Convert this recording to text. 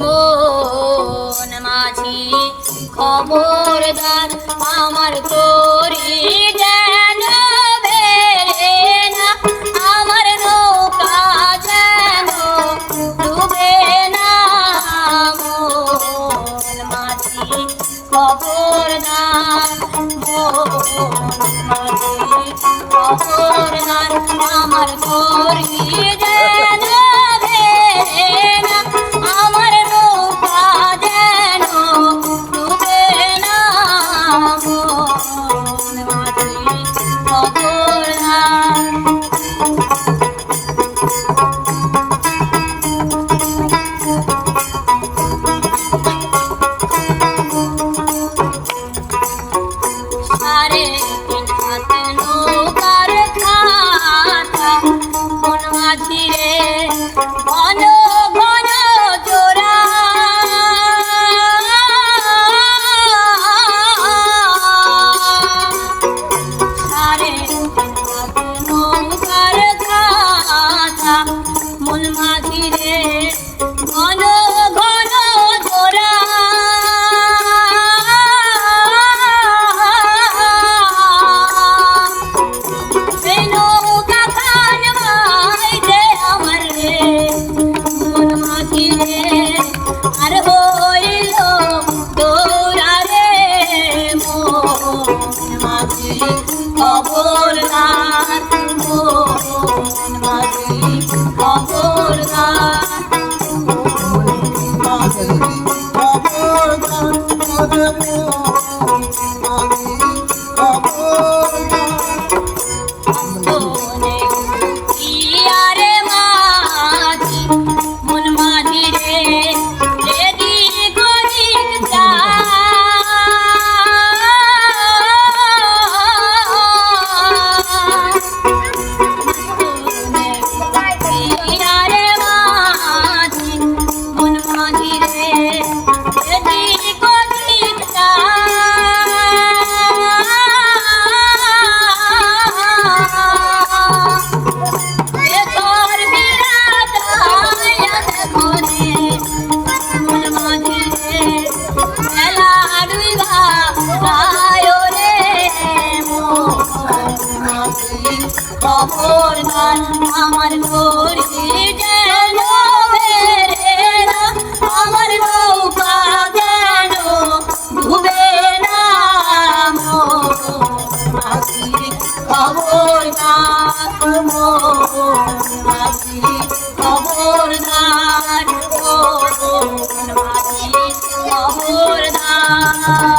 মন মাঝি খবরদার আমার তোরি যেন বেরে না, আমার নৌকা যেন ডুবে না। মন মাঝি খবরদার, মন মাঝি খবরদার আমার তোরি যেন বেরে না, আমার নৌকা যেন ডুবে না। মন মাঝি খবরদার। সাড়ে তিন হাত নৌকার খাতা, মন মাঝি রে ঘন ঘন জোড়া। সাড়ে তিন হাত নৌকার খাতা, মন মাঝি রে ঘন ঘন জোড়া। সেই নৌকা খান ভাই যে আমার রে, মন মাঝি রে আর হইল দৌড়া রে। মন মাঝি খবরদার, মন মাঝি খবরদার। মনে ইয়ারে মাঝি, মন মাঝি রে এদিক ওদিক যা। মনে ইয়ারে মাঝি, মন মাঝি রে এদিক ওদিক যা। তোর বিরাট আয়া দেখো রে, মন মাঝি রে মেলা ডুইবা যায় রে। মন মাঝি খবরদার আমার তোরি যেন বেরে না, আমার নৌকা যেন ডুবে না। মন মাঝি খবরদার, মন মাঝি খবরদার, মন মাঝি খবরদার।